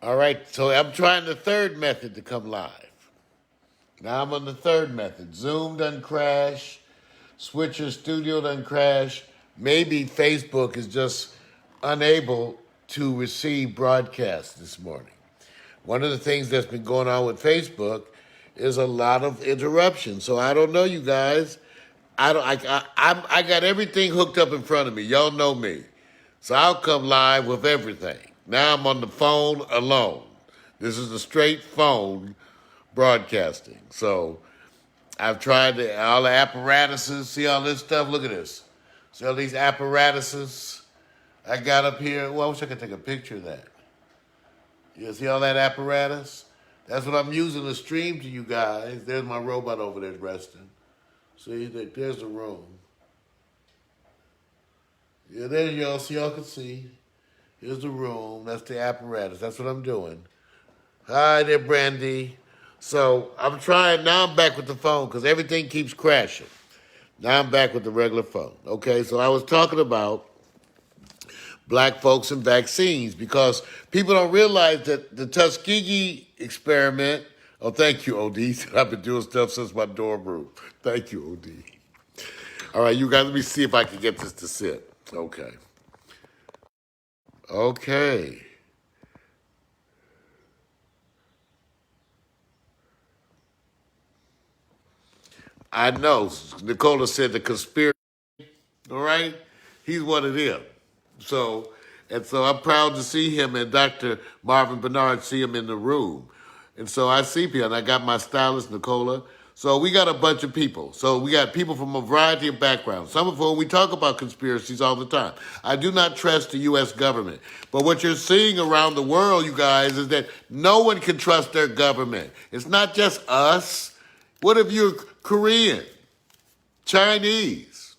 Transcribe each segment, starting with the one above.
All right, so I'm trying the third method to come live. Now I'm on the third method. Zoom doesn't crash. Switcher Studio doesn't crash. Maybe Facebook is just unable to receive broadcasts this morning. One of the things that's been going on with Facebook is a lot of interruptions. So I don't know, you guys. I got everything hooked up in front of me. Y'all know me. So I'll come live with everything. Now I'm on the phone alone. This is a straight phone broadcasting. So I've tried all the apparatuses. See all this stuff? Look at this. See all these apparatuses I got up here? Well, I wish I could take a picture of that. You see all that apparatus? That's what I'm using to stream to you guys. There's my robot over there resting. See, there's the room. Yeah, there you go. So y'all can see. Here's the room. That's the apparatus. That's what I'm doing. Hi there, Brandy. So I'm trying. Now I'm back with the phone because everything keeps crashing. Now I'm back with the regular phone. Okay, so I was talking about black folks and vaccines because people don't realize that the Tuskegee experiment. Oh, thank you, OD. I've been doing stuff since my dorm room. Thank you, OD. All right, you guys, let me see if I can get this to sit. Okay. Okay. I know. Nicola said the conspiracy, all right? He's one of them. So I'm proud to see him and Dr. Marvin Bernard see him in the room. And so I see people, and I got my stylist, Nicola. So we got a bunch of people. So we got people from a variety of backgrounds, some of whom we talk about conspiracies all the time. I do not trust the U.S. government. But what you're seeing around the world, you guys, is that no one can trust their government. It's not just us. What if you're Korean, Chinese?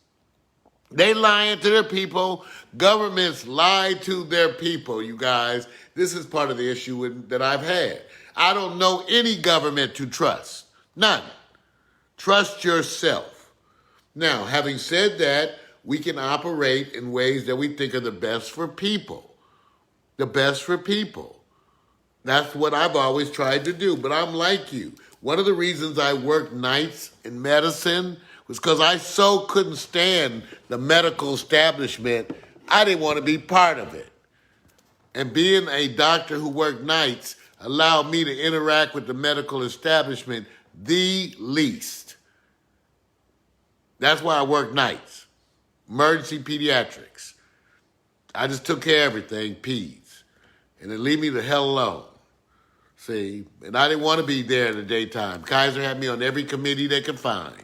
They lying to their people. Governments lie to their people, you guys. This is part of the issue that I've had. I don't know any government to trust. None. Trust yourself. Now, having said that, we can operate in ways that we think are the best for people. The best for people. That's what I've always tried to do, but I'm like you. One of the reasons I worked nights in medicine was because I so couldn't stand the medical establishment, I didn't want to be part of it. And being a doctor who worked nights allowed me to interact with the medical establishment the least. That's why I worked nights. Emergency pediatrics. I just took care of everything, peds. And then leave me the hell alone. See, and I didn't want to be there in the daytime. Kaiser had me on every committee they could find.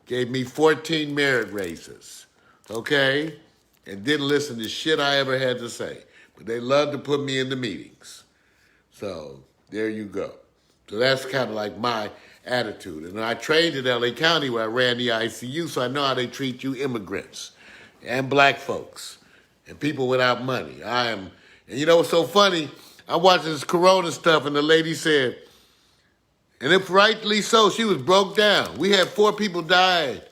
Gave me 14 merit raises, okay? And didn't listen to shit I ever had to say. But they loved to put me in the meetings. So there you go. So that's kind of like my attitude. And I trained in LA County where I ran the ICU, so I know how they treat you immigrants and black folks and people without money. And you know what's so funny? I'm watching this corona stuff, and the lady said, and if rightly so, she was broke down. We had 4 people died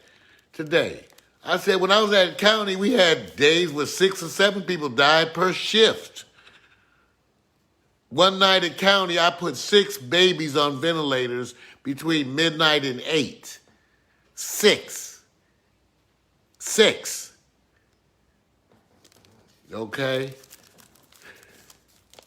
today. I said, when I was at county, we had days where 6 or 7 people died per shift. One night at county, I put 6 babies on ventilators between midnight and 8. 6. Okay?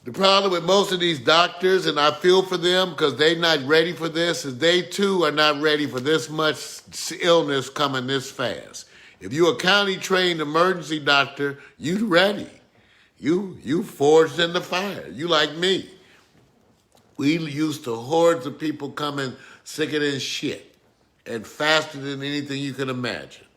The problem with most of these doctors, and I feel for them because they're not ready for this, is they too are not ready for this much illness coming this fast. If you're a county-trained emergency doctor, you ready. You forged in the fire. You like me. We used to hordes of people coming sicker than shit and faster than anything you can imagine.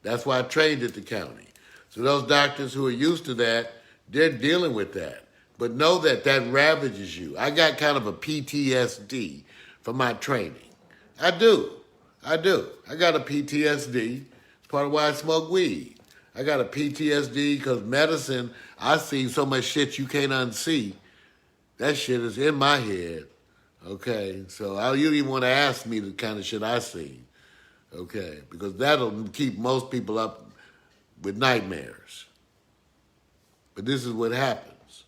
That's why I trained at the county. So those doctors who are used to that, they're dealing with that. But know that ravages you. I got kind of a PTSD from my training. I do. I got a PTSD. It's part of why I smoke weed. I got a PTSD because medicine, I seen so much shit you can't unsee. That shit is in my head. Okay, so you don't even want to ask me the kind of shit I see. Okay, because that'll keep most people up with nightmares. But this is what happens.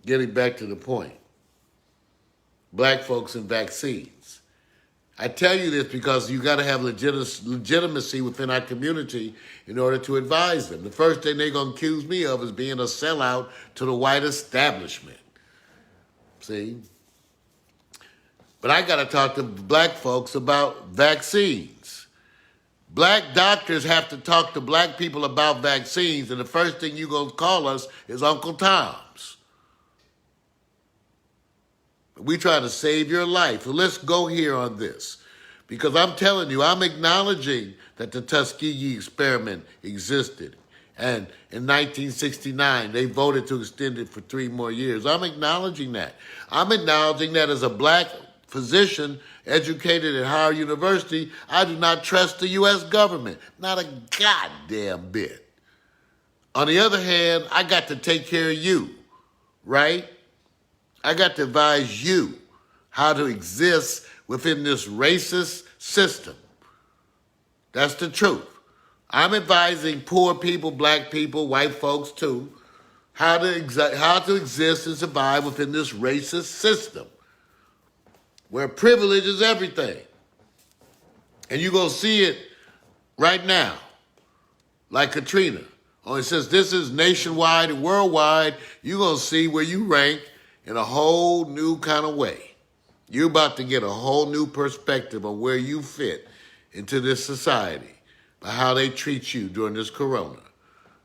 Getting back to the point. Black folks and vaccines. I tell you this because you got to have legitimacy within our community in order to advise them. The first thing they're going to accuse me of is being a sellout to the white establishment. See? But I got to talk to black folks about vaccines. Black doctors have to talk to black people about vaccines, and the first thing you're going to call us is Uncle Tom's. We try to save your life. So let's go here on this. Because I'm telling you, I'm acknowledging that the Tuskegee experiment existed. And in 1969, they voted to extend it for 3 more years. I'm acknowledging that. I'm acknowledging that as a black physician educated at Howard University, I do not trust the U.S. government. Not a goddamn bit. On the other hand, I got to take care of you, right? I got to advise you how to exist within this racist system. That's the truth. I'm advising poor people, black people, white folks too, how to exist and survive within this racist system where privilege is everything. And you're going to see it right now, like Katrina. Only since this is nationwide and worldwide, you're going to see where you rank in a whole new kind of way. You're about to get a whole new perspective on where you fit into this society by how they treat you during this corona,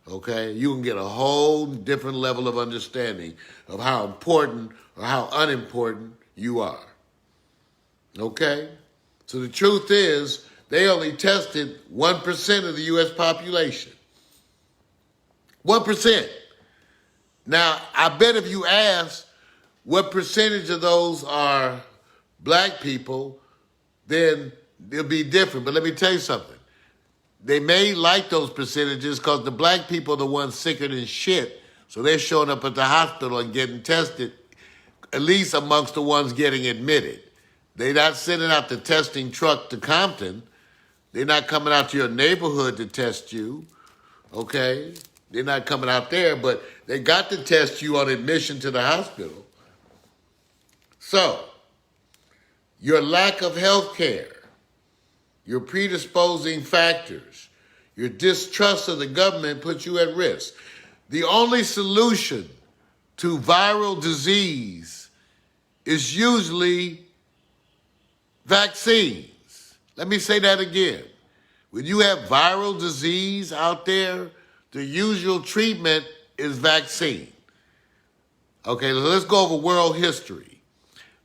okay? You can get a whole different level of understanding of how important or how unimportant you are, okay? So the truth is, they only tested 1% of the U.S. population. 1%. Now, I bet if you ask what percentage of those are black people, then it'll be different. But let me tell you something. They may like those percentages because the black people are the ones sicker than shit, so they're showing up at the hospital and getting tested, at least amongst the ones getting admitted. They're not sending out the testing truck to Compton. They're not coming out to your neighborhood to test you, okay? They're not coming out there, but they got to test you on admission to the hospital. So, your lack of health care, your predisposing factors, your distrust of the government puts you at risk. The only solution to viral disease is usually vaccines. Let me say that again. When you have viral disease out there, the usual treatment is vaccine. Okay, so let's go over world history.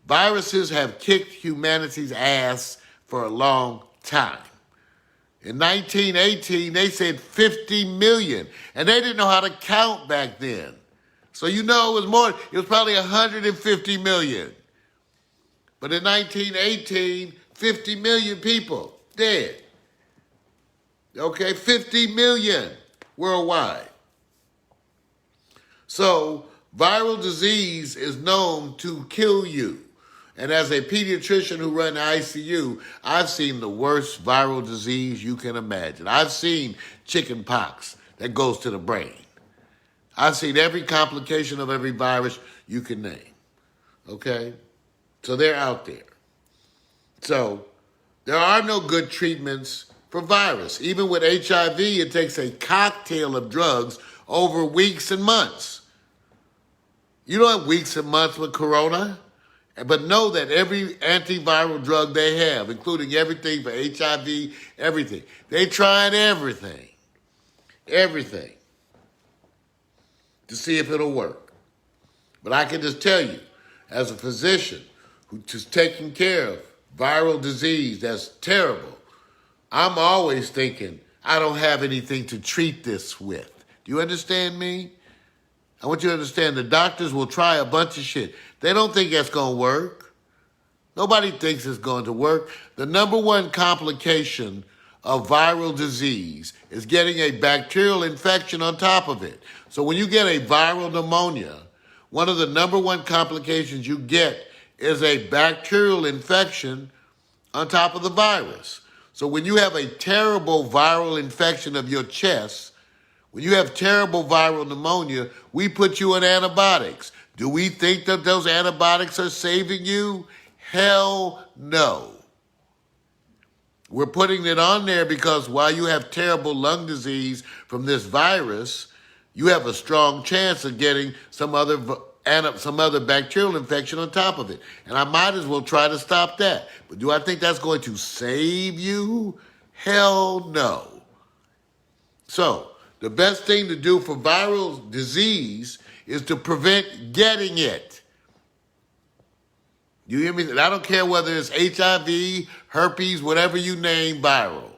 Viruses have kicked humanity's ass for a long time. In 1918, they said 50 million, and they didn't know how to count back then. So you know it was probably 150 million. But in 1918, 50 million people dead. Okay, 50 million worldwide. So viral disease is known to kill you. And as a pediatrician who runs the ICU, I've seen the worst viral disease you can imagine. I've seen chicken pox that goes to the brain. I've seen every complication of every virus you can name. Okay? So they're out there. So there are no good treatments for virus. Even with HIV, it takes a cocktail of drugs over weeks and months. You don't have weeks and months with corona. But know that every antiviral drug they have, including everything for HIV, everything, they tried everything to see if it'll work. But I can just tell you, as a physician who's taking care of viral disease that's terrible, I'm always thinking, I don't have anything to treat this with. Do you understand me? I want you to understand the doctors will try a bunch of shit. They don't think that's going to work. Nobody thinks it's going to work. The number one complication of viral disease is getting a bacterial infection on top of it. So when you get a viral pneumonia, one of the number one complications you get is a bacterial infection on top of the virus. So when you have a terrible viral infection of your chest, when you have terrible viral pneumonia, we put you on antibiotics. Do we think that those antibiotics are saving you? Hell no. We're putting it on there because while you have terrible lung disease from this virus, you have a strong chance of getting some other bacterial infection on top of it. And I might as well try to stop that. But do I think that's going to save you? Hell no. So, the best thing to do for viral disease is to prevent getting it. You hear me? I don't care whether it's HIV, herpes, whatever you name viral.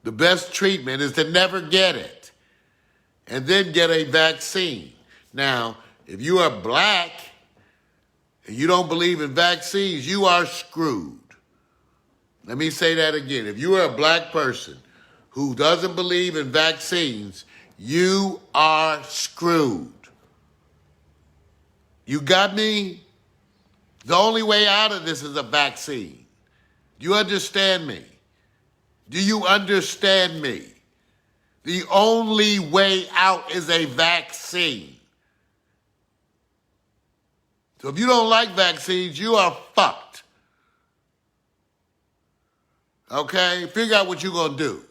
The best treatment is to never get it and then get a vaccine. Now, if you are black and you don't believe in vaccines, you are screwed. Let me say that again. If you are a black person who doesn't believe in vaccines, you are screwed. You got me? The only way out of this is a vaccine. Do you understand me? Do you understand me? The only way out is a vaccine. So if you don't like vaccines, you are fucked. Okay? Figure out what you're going to do.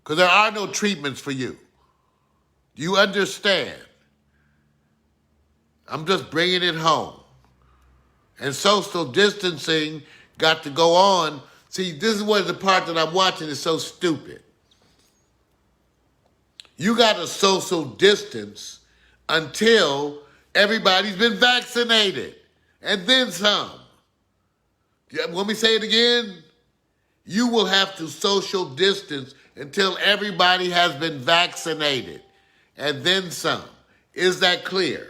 Because there are no treatments for you. Do you understand? I'm just bringing it home. And social distancing got to go on. See, this is what the part that I'm watching is so stupid. You got to social distance until everybody's been vaccinated. And then some. Let me say it again. You will have to social distance until everybody has been vaccinated. And then some. Is that clear?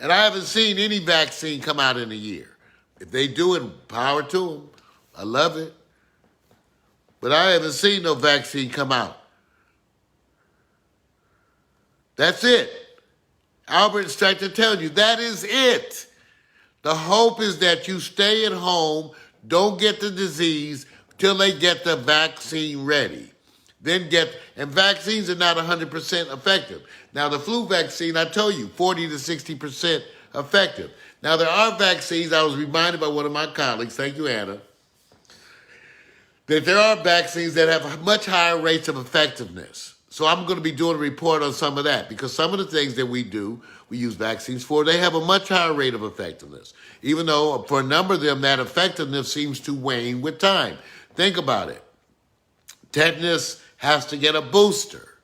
And I haven't seen any vaccine come out in a year. If they do it, power to them. I love it. But I haven't seen no vaccine come out. That's it. Albert's trying to tell you, that is it. The hope is that you stay at home, don't get the disease till they get the vaccine ready. And vaccines are not 100% effective. Now, the flu vaccine, I told you, 40 to 60% effective. Now, there are vaccines, I was reminded by one of my colleagues, thank you, Anna, that there are vaccines that have much higher rates of effectiveness. So I'm going to be doing a report on some of that because some of the things that we use vaccines for, they have a much higher rate of effectiveness. Even though for a number of them, that effectiveness seems to wane with time. Think about it. Tetanus has to get a booster.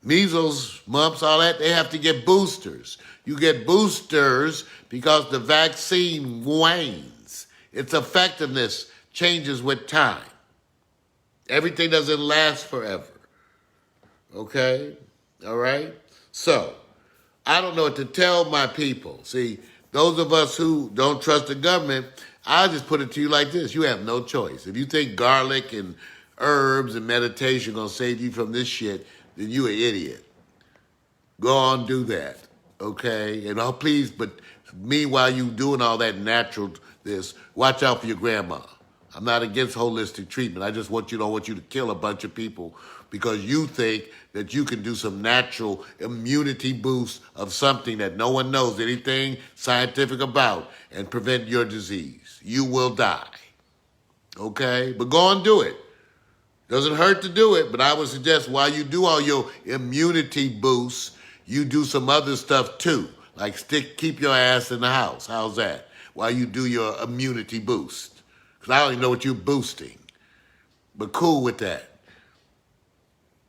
Measles, mumps, all that, they have to get boosters. You get boosters because the vaccine wanes. Its effectiveness changes with time. Everything doesn't last forever. Okay? All right? So, I don't know what to tell my people. See, those of us who don't trust the government, I'll just put it to you like this. You have no choice. If you think garlic and herbs and meditation are going to save you from this shit, then you an idiot. Go on, do that. Okay? And please, but meanwhile you doing all that natural this, watch out for your grandma. I'm not against holistic treatment. I just don't want you to kill a bunch of people because you think that you can do some natural immunity boost of something that no one knows anything scientific about and prevent your disease. You will die. Okay? But go and do it. Doesn't hurt to do it, but I would suggest while you do all your immunity boosts, you do some other stuff too. Like keep your ass in the house. How's that? While you do your immunity boost. Because I don't even know what you're boosting. But cool with that.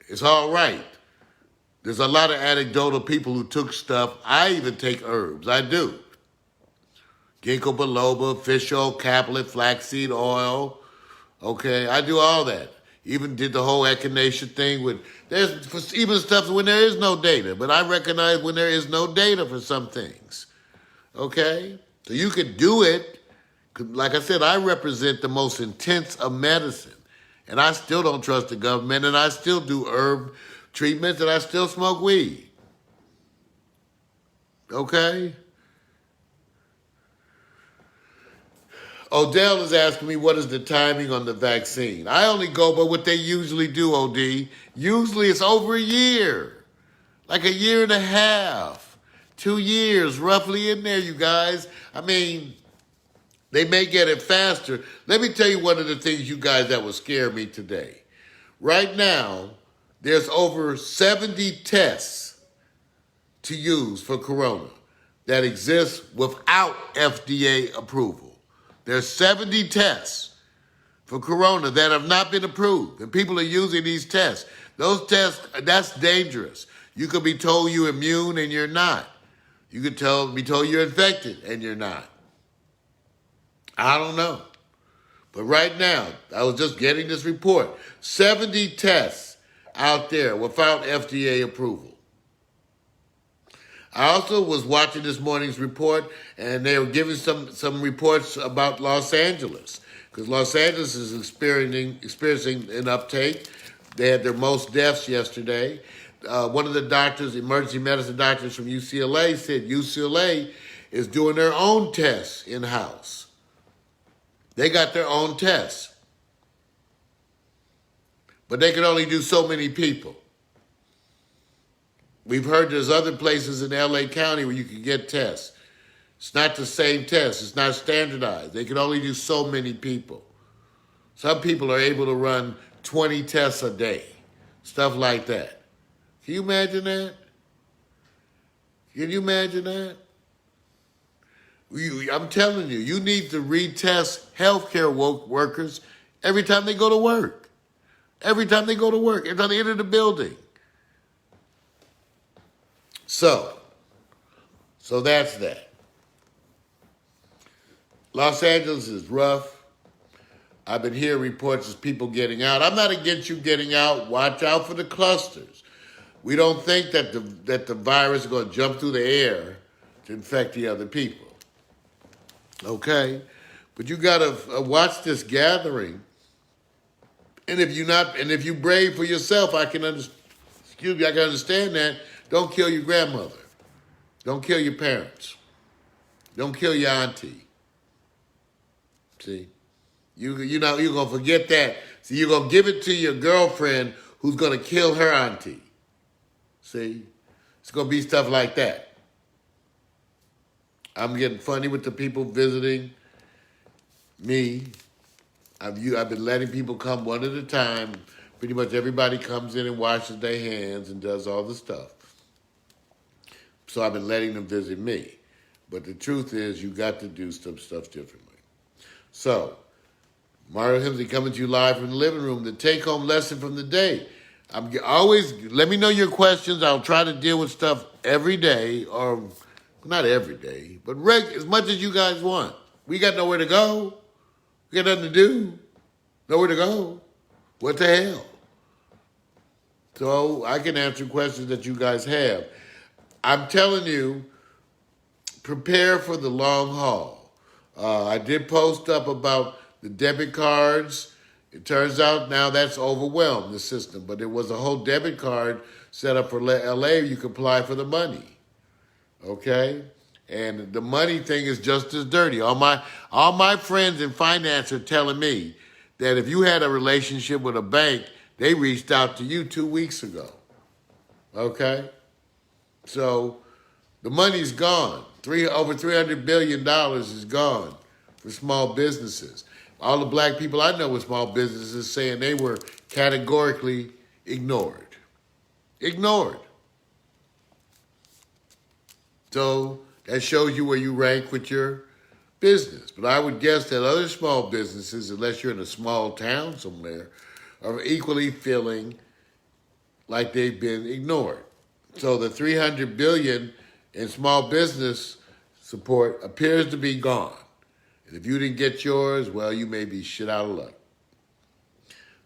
It's all right. There's a lot of anecdotal people who took stuff. I even take herbs. I do. Ginkgo biloba, fish oil, caplet, flaxseed oil. Okay, I do all that. Even did the whole echinacea thing there's even stuff when there is no data, but I recognize when there is no data for some things. Okay? So you could do it. Like I said, I represent the most intense of medicine. And I still don't trust the government, and I still do herb treatments, and I still smoke weed. Okay? Odell is asking me what is the timing on the vaccine. I only go by what they usually do, OD. Usually it's over a year. Like a year and a half. 2 years, roughly in there, you guys. I mean, they may get it faster. Let me tell you one of the things, you guys, that will scare me today. Right now, there's over 70 tests to use for corona that exist without FDA approval. There's 70 tests for corona that have not been approved, and people are using these tests. Those tests, that's dangerous. You could be told you're immune and you're not. You could be told you're infected and you're not. I don't know. But right now, I was just getting this report. 70 tests out there without FDA approval. I also was watching this morning's report, and they were giving some reports about Los Angeles, because Los Angeles is experiencing an uptake. They had their most deaths yesterday. One of the doctors, emergency medicine doctors from UCLA, said UCLA is doing their own tests in-house. They got their own tests. But they can only do so many people. We've heard there's other places in LA County where you can get tests. It's not the same test. It's not standardized. They can only do so many people. Some people are able to run 20 tests a day, stuff like that. Can you imagine that? Can you imagine that? I'm telling you, you need to retest healthcare workers every time they go to work. Every time they go to work, every time they enter the building. So that's that. Los Angeles is rough. I've been hearing reports of people getting out. I'm not against you getting out. Watch out for the clusters. We don't think that the virus is going to jump through the air to infect the other people. Okay? But you got to watch this gathering. And if you brave for yourself, I can understand that. Don't kill your grandmother. Don't kill your parents. Don't kill your auntie. See? You're going to forget that. See, you're going to give it to your girlfriend who's going to kill her auntie. See? It's going to be stuff like that. I'm getting funny with the people visiting me. I've been letting people come one at a time. Pretty much everybody comes in and washes their hands and does all the stuff. So I've been letting them visit me. But the truth is, you got to do some stuff differently. So, Mario Hemsley coming to you live from the living room. The take-home lesson from the day. Let me know your questions. I'll try to deal with stuff every day, or not every day, but as much as you guys want. We got nowhere to go. We got nothing to do. Nowhere to go. What the hell? So I can answer questions that you guys have. I'm telling you, prepare for the long haul. I did post up about the debit cards. It turns out now that's overwhelmed the system, but it was a whole debit card set up for LA. You could apply for the money. Okay? And the money thing is just as dirty. All my friends in finance are telling me that if you had a relationship with a bank, they reached out to you 2 weeks ago. Okay? So the money's gone. Over $300 billion is gone for small businesses. All the black people I know with small businesses saying they were categorically ignored. Ignored. So that shows you where you rank with your business. But I would guess that other small businesses, unless you're in a small town somewhere, are equally feeling like they've been ignored. So the $300 billion in small business support appears to be gone. And if you didn't get yours, well, you may be shit out of luck.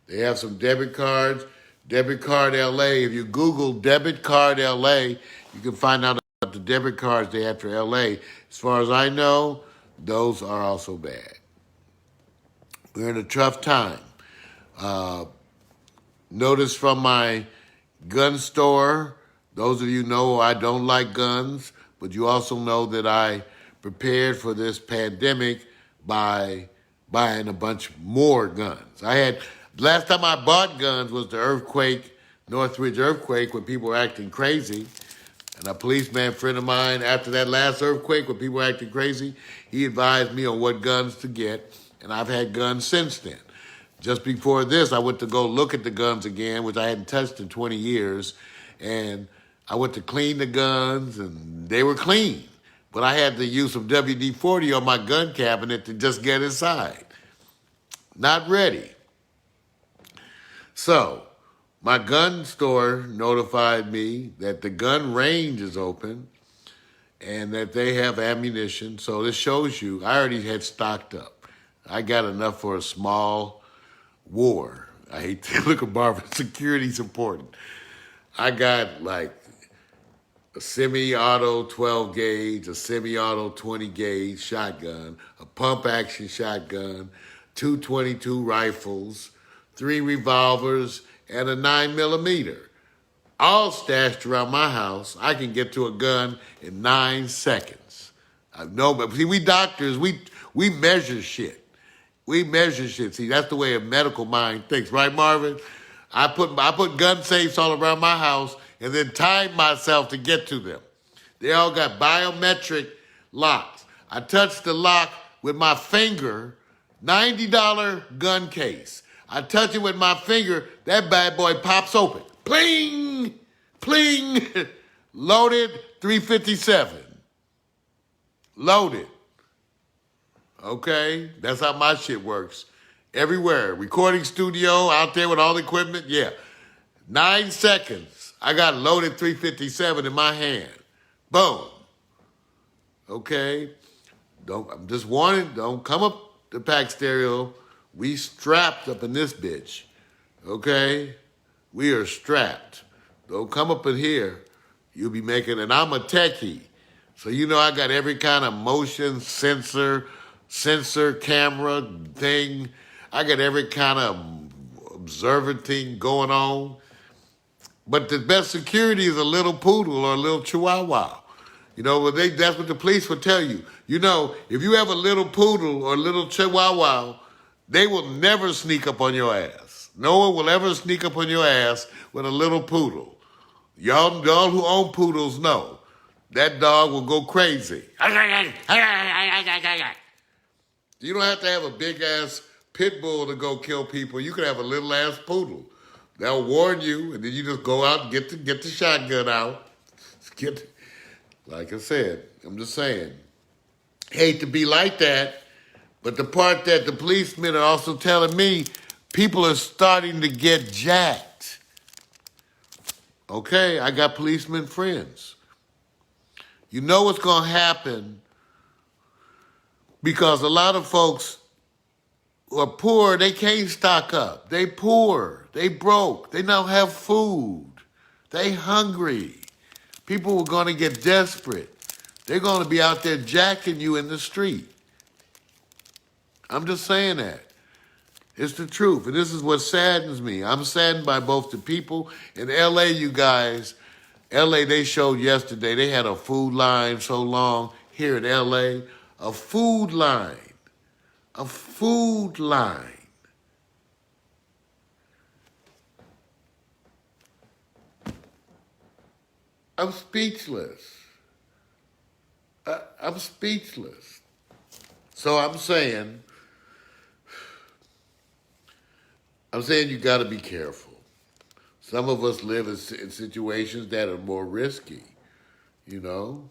They have some debit cards. Debit Card LA. If you Google Debit Card LA, you can find out about the debit cards they have for LA. As far as I know, those are also bad. We're in a tough time. Notice from my gun store, those of you know I don't like guns, but you also know that I prepared for this pandemic by buying a bunch more guns. Last time I bought guns was the earthquake, Northridge earthquake, when people were acting crazy. And a policeman friend of mine, after that last earthquake when people were acting crazy, he advised me on what guns to get, and I've had guns since then. Just before this, I went to go look at the guns again, which I hadn't touched in 20 years, and I went to clean the guns, and they were clean. But I had the use of WD-40 on my gun cabinet to just get inside. Not ready. So, my gun store notified me that the gun range is open and that they have ammunition. So this shows you, I already had stocked up. I got enough for a small war. I hate to look at Marvin, security's important. I got like a semi-auto 12 gauge, a semi-auto 20 gauge shotgun, a pump action shotgun, 222 rifles, 3 revolvers, and a 9mm. All stashed around my house. I can get to a gun in 9 seconds. I know, but see, we doctors, we measure shit. We measure shit. See, that's the way a medical mind thinks, right, Marvin? I put gun safes all around my house and then timed myself to get to them. They all got biometric locks. I touched the lock with my finger, $90 gun case. I touch it with my finger, that bad boy pops open. Pling! Pling! Loaded 357. Loaded. Okay? That's how my shit works. Everywhere. Recording studio, out there with all the equipment, yeah. 9 seconds. I got loaded 357 in my hand. Boom. Okay? I'm just warning, don't come up to Pack Stereo. We strapped up in this bitch. Okay? We are strapped. Don't come up in here. You'll be making, and I'm a techie. So you know I got every kind of motion sensor camera thing. I got every kind of observer thing going on. But the best security is a little poodle or a little chihuahua. You know, that's what the police will tell you. You know, if you have a little poodle or a little chihuahua, they will never sneak up on your ass. No one will ever sneak up on your ass with a little poodle. Y'all who own poodles know that dog will go crazy. You don't have to have a big-ass pit bull to go kill people. You can have a little-ass poodle. They'll warn you, and then you just go out and get the shotgun out. Like I said, I'm just saying, hate to be like that, but the part that the policemen are also telling me, people are starting to get jacked. Okay, I got policemen friends. You know what's going to happen because a lot of folks who are poor, they can't stock up. They poor, they broke, they don't have food, they hungry. People are going to get desperate. They're going to be out there jacking you in the street. I'm just saying that. It's the truth. And this is what saddens me. I'm saddened by both the people in L.A., you guys. L.A., they showed yesterday, they had a food line so long here in L.A. A food line. A food line. I'm speechless. I'm speechless. So I'm saying you got to be careful. Some of us live in situations that are more risky, you know.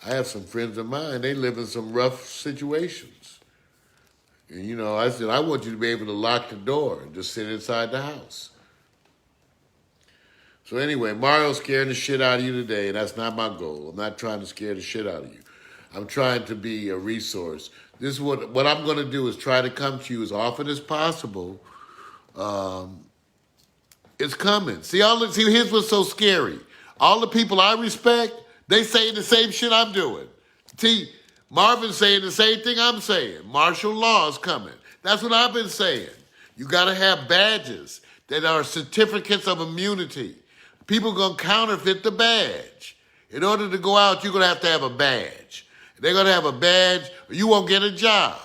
I have some friends of mine, they live in some rough situations. And, you know, I said, I want you to be able to lock the door and just sit inside the house. So anyway, Mario's scaring the shit out of you today, and that's not my goal. I'm not trying to scare the shit out of you. I'm trying to be a resource. This is what I'm going to do is try to come to you as often as possible. It's coming. See, here's what's so scary. All the people I respect, they saying the same shit I'm doing. See, Marvin's saying the same thing I'm saying. Martial law is coming. That's what I've been saying. You got to have badges that are certificates of immunity. People are going to counterfeit the badge. In order to go out, you're going to have a badge. They're going to have a badge, or you won't get a job.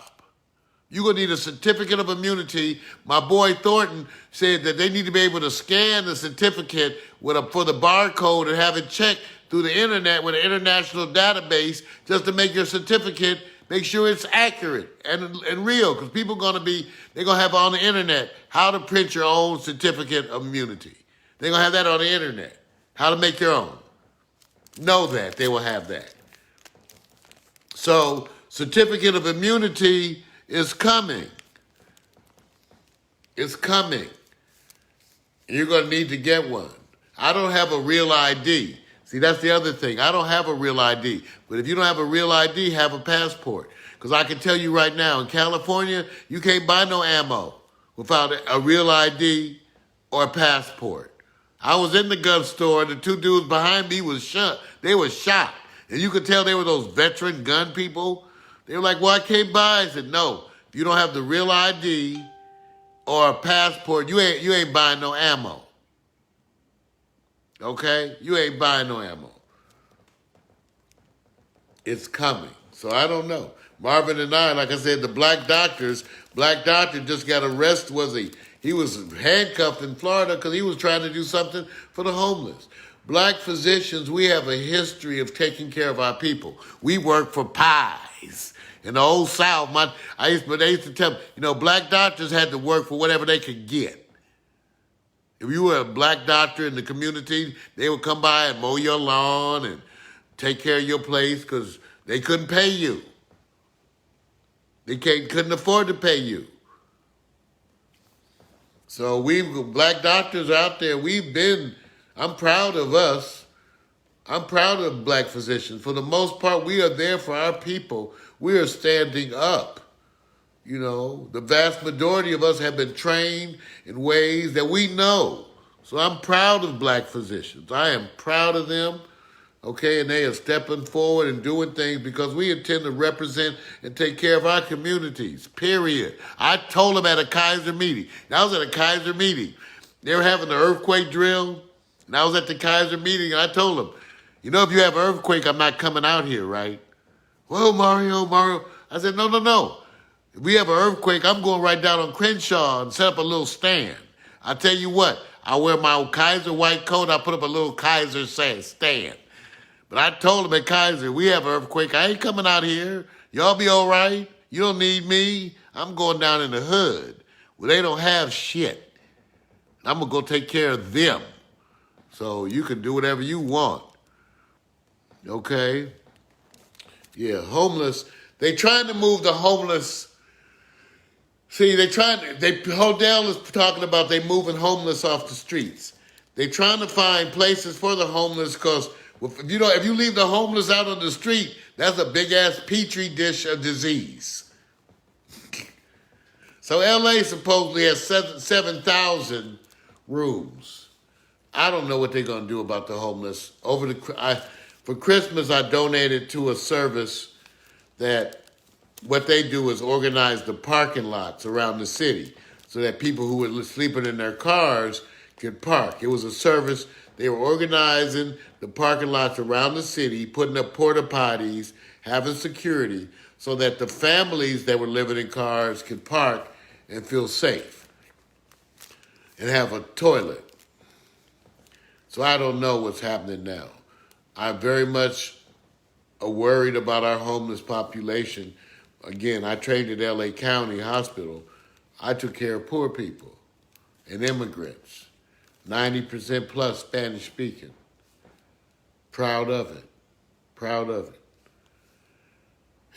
You're going to need a certificate of immunity. My boy Thornton said that they need to be able to scan the certificate for the barcode and have it checked through the internet with an international database just to make your certificate, make sure it's accurate and real, because people they're going to have on the internet how to print your own certificate of immunity. They're going to have that on the internet, how to make your own. Know that they will have that. So certificate of immunity is coming. It's coming. You're going to need to get one. I don't have a real ID. See, that's the other thing. I don't have a real ID. But if you don't have a real ID, have a passport. Because I can tell you right now, in California, you can't buy no ammo without a real ID or a passport. I was in the gun store, and the two dudes behind me was shot. They were shocked. And you could tell they were those veteran gun people. They were like, well, I can't buy. I said, no, if you don't have the real ID or a passport, you ain't buying no ammo. Okay? You ain't buying no ammo. It's coming. So I don't know. Marvin and I, like I said, the black doctor just got arrested, was he? He was handcuffed in Florida because he was trying to do something for the homeless. Black physicians, we have a history of taking care of our people. We work for pies. In the old South, they used to tell me, black doctors had to work for whatever they could get. If you were a black doctor in the community, they would come by and mow your lawn and take care of your place because they couldn't pay you. They couldn't afford to pay you. So black doctors out there, I'm proud of us. I'm proud of black physicians. For the most part, we are there for our people. We are standing up. The vast majority of us have been trained in ways that we know. So I'm proud of black physicians. I am proud of them, okay? And they are stepping forward and doing things because we intend to represent and take care of our communities, period. I told them at a Kaiser meeting. I was at a Kaiser meeting. They were having an earthquake drill, and I was at the Kaiser meeting, and I told them, if you have an earthquake, I'm not coming out here, right? Well, Mario. I said, no. If we have an earthquake, I'm going right down on Crenshaw and set up a little stand. I tell you what, I wear my old Kaiser white coat. I put up a little Kaiser stand. But I told them at Kaiser, we have an earthquake. I ain't coming out here. Y'all be all right. You don't need me. I'm going down in the hood where they don't have shit. I'm going to go take care of them. So you can do whatever you want. Okay? Yeah, homeless. They trying to move the homeless. See, Hodel is talking about they moving homeless off the streets. They trying to find places for the homeless because if you leave the homeless out on the street, that's a big-ass petri dish of disease. So L.A. supposedly has 7,000 rooms. I don't know what they're going to do about the homeless. For Christmas, I donated to a service that what they do is organize the parking lots around the city so that people who were sleeping in their cars could park. It was a service. They were organizing the parking lots around the city, putting up porta potties, having security so that the families that were living in cars could park and feel safe and have a toilet. So I don't know what's happening now. I'm very much worried about our homeless population. Again, I trained at LA County Hospital. I took care of poor people and immigrants, 90% plus Spanish speaking. Proud of it.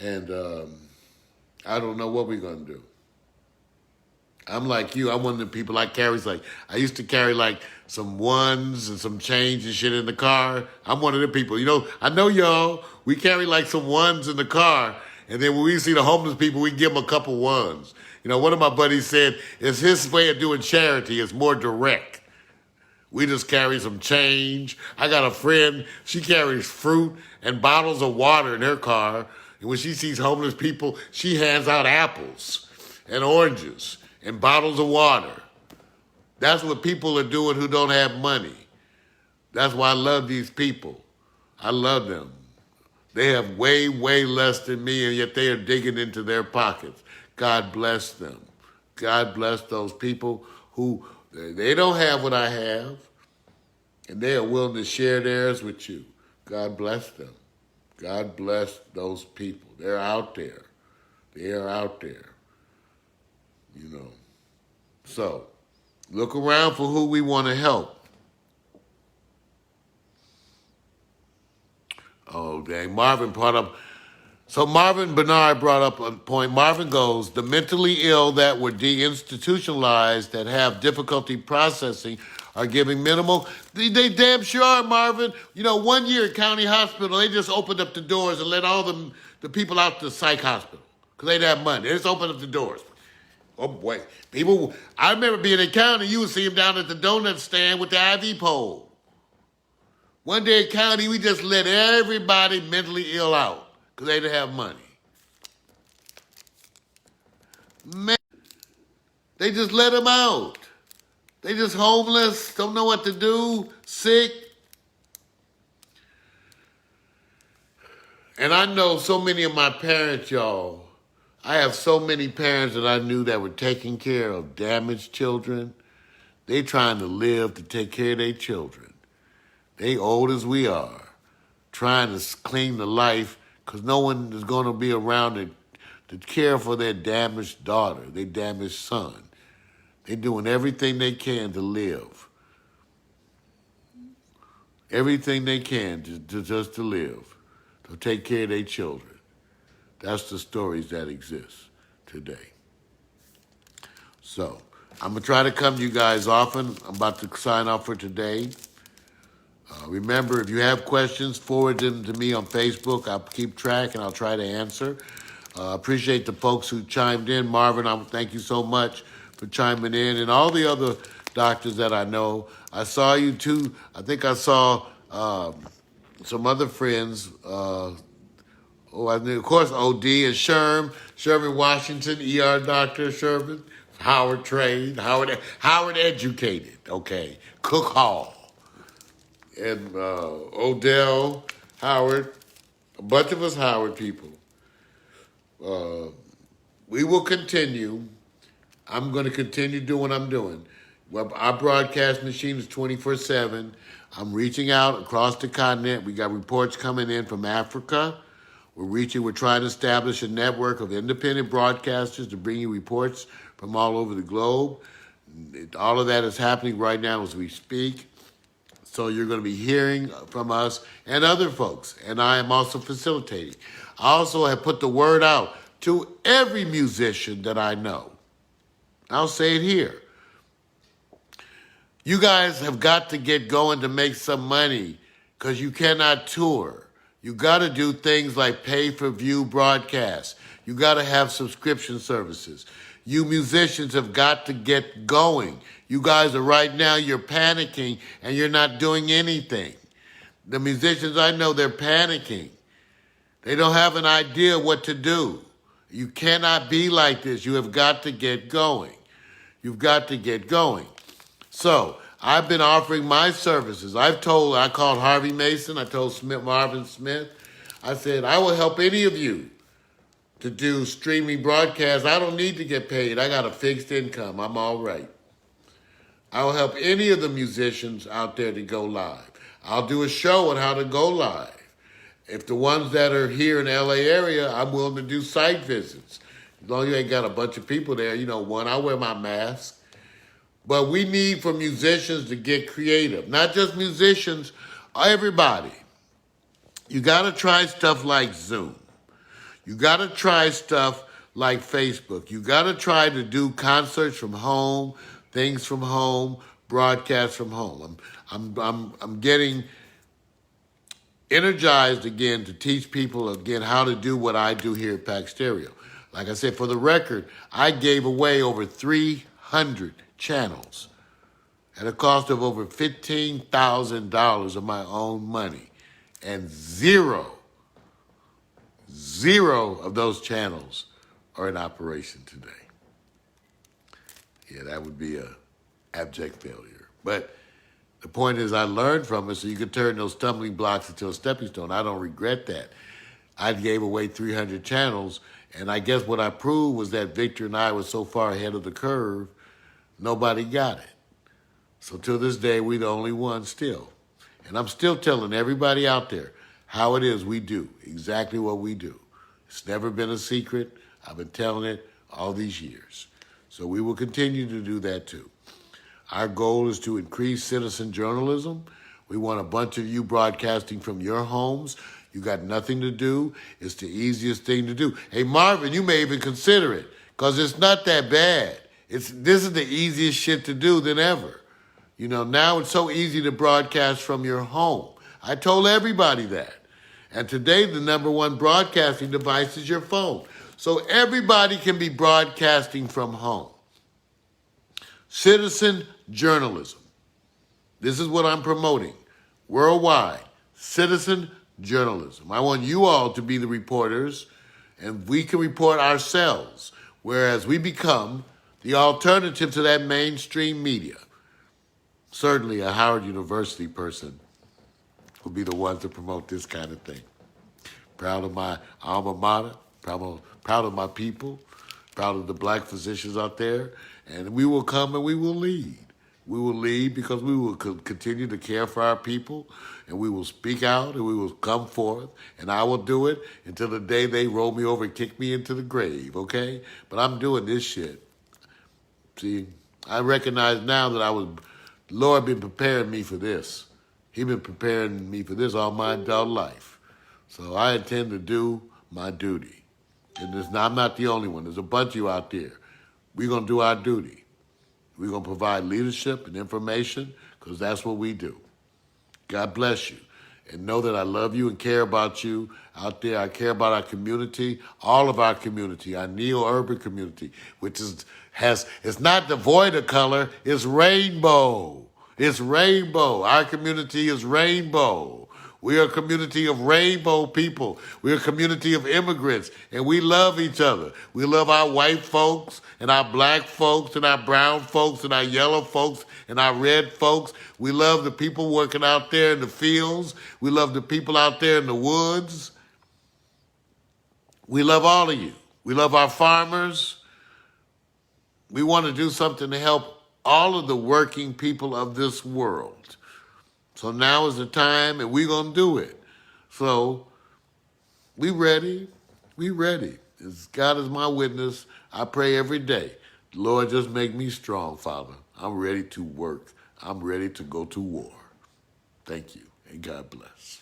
And I don't know what we're going to do. I'm like you. I'm one of the people I used to carry some ones and some change and shit in the car. I'm one of the people. I know y'all, we carry some ones in the car. And then when we see the homeless people, we give them a couple ones. One of my buddies said, it's his way of doing charity. It's more direct. We just carry some change. I got a friend, she carries fruit and bottles of water in her car. And when she sees homeless people, she hands out apples and oranges and bottles of water. That's what people are doing who don't have money. That's why I love these people. I love them. They have way, way less than me, and yet they are digging into their pockets. God bless them. God bless those people who, they don't have what I have, and they are willing to share theirs with you. God bless them. God bless those people. They're out there. They are out there. You know. So, look around for who we want to help. Oh, dang. Marvin brought up. So Marvin Bernard brought up a point. Marvin goes, the mentally ill that were deinstitutionalized, that have difficulty processing, are giving minimal. They damn sure are, Marvin. You know, 1 year at County Hospital, they just opened up the doors and let all the people out to the psych hospital because they didn't have money. They just opened up the doors. Oh, boy. People, I remember being in county, you would see them down at the donut stand with the IV pole. One day at county, we just let everybody mentally ill out because they didn't have money. Man, they just let them out. They just homeless, don't know what to do, sick. And I know so many of my parents, y'all. I have so many parents that I knew that were taking care of damaged children. They trying to live to take care of their children. They old as we are, trying to clean the life because no one is going to be around to care for their damaged daughter, their damaged son. They're doing everything they can to live. Everything they can just to live, to take care of their children. That's the stories that exist today. So, I'm going to try to come to you guys often. I'm about to sign off for today. Remember, if you have questions, forward them to me on Facebook. I'll keep track and I'll try to answer. Appreciate the folks who chimed in. Marvin, thank you so much for chiming in. And all the other doctors that I know. I saw you too. I think I saw some other friends. I knew, of course, OD and Sherman Washington, ER doctor Sherman, Howard trained, Howard educated, okay, Cook Hall, and Odell, Howard, a bunch of us Howard people. We will continue. I'm going to continue doing what I'm doing. Well, our broadcast machine is 24/7. I'm reaching out across the continent. We got reports coming in from Africa. We're trying to establish a network of independent broadcasters to bring you reports from all over the globe. All of that is happening right now as we speak. So you're going to be hearing from us and other folks. And I am also facilitating. I also have put the word out to every musician that I know. I'll say it here. You guys have got to get going to make some money because you cannot tour. You got to do things like pay-per-view broadcasts. You got to have subscription services. You musicians have got to get going. You guys are right now, you're panicking and you're not doing anything. The musicians I know, they're panicking. They don't have an idea what to do. You cannot be like this. You have got to get going. You've got to get going. So I've been offering my services. I called Harvey Mason. I told Marvin Smith. I said, I will help any of you to do streaming broadcasts. I don't need to get paid. I got a fixed income. I'm all right. I will help any of the musicians out there to go live. I'll do a show on how to go live. If the ones that are here in the LA area, I'm willing to do site visits. As long as you ain't got a bunch of people there, I wear my mask. But we need for musicians to get creative. Not just musicians, everybody. You got to try stuff like Zoom. You got to try stuff like Facebook. You got to try to do concerts from home, things from home, broadcasts from home. I'm getting energized again to teach people again how to do what I do here at Pack Stereo. Like I said, for the record, I gave away over 300 channels at a cost of over $15,000 of my own money. And zero of those channels are in operation today. Yeah, that would be a abject failure. But the point is I learned from it so you can turn those stumbling blocks into a stepping stone. I don't regret that. I gave away 300 channels, and I guess what I proved was that Victor and I were so far ahead of the curve, nobody got it. So to this day, we're the only ones still. And I'm still telling everybody out there, how it is we do, exactly what we do. It's never been a secret. I've been telling it all these years. So we will continue to do that too. Our goal is to increase citizen journalism. We want a bunch of you broadcasting from your homes. You got nothing to do. It's the easiest thing to do. Hey, Marvin, you may even consider it because it's not that bad. This is the easiest shit to do than ever. You know, now it's so easy to broadcast from your home. I told everybody that. And today, the number one broadcasting device is your phone. So everybody can be broadcasting from home. Citizen journalism. This is what I'm promoting. Worldwide, citizen journalism. I want you all to be the reporters, and we can report ourselves, whereas we become the alternative to that mainstream media. Certainly a Howard University person will be the ones to promote this kind of thing. Proud of my alma mater, proud of my people, proud of the black physicians out there, and we will come and we will lead. We will lead because we will continue to care for our people, and we will speak out, and we will come forth, and I will do it until the day they roll me over and kick me into the grave, okay? But I'm doing this shit. See, I recognize now that the Lord been preparing me for this. He been preparing me for this all my adult life. So I intend to do my duty. And I'm not the only one. There's a bunch of you out there. We're going to do our duty. We're going to provide leadership and information because that's what we do. God bless you. And know that I love you and care about you out there. I care about our community, all of our community, our neo-urban community, which it's not devoid of color, it's rainbow. It's rainbow. Our community is rainbow. We are a community of rainbow people. We're a community of immigrants, and we love each other. We love our white folks, and our black folks, and our brown folks, and our yellow folks, and our red folks. We love the people working out there in the fields. We love the people out there in the woods. We love all of you. We love our farmers. We want to do something to help all of the working people of this world. So now is the time, and we're going to do it. So we ready. We ready. As God is my witness, I pray every day. Lord, just make me strong, Father. I'm ready to work. I'm ready to go to war. Thank you, and God bless.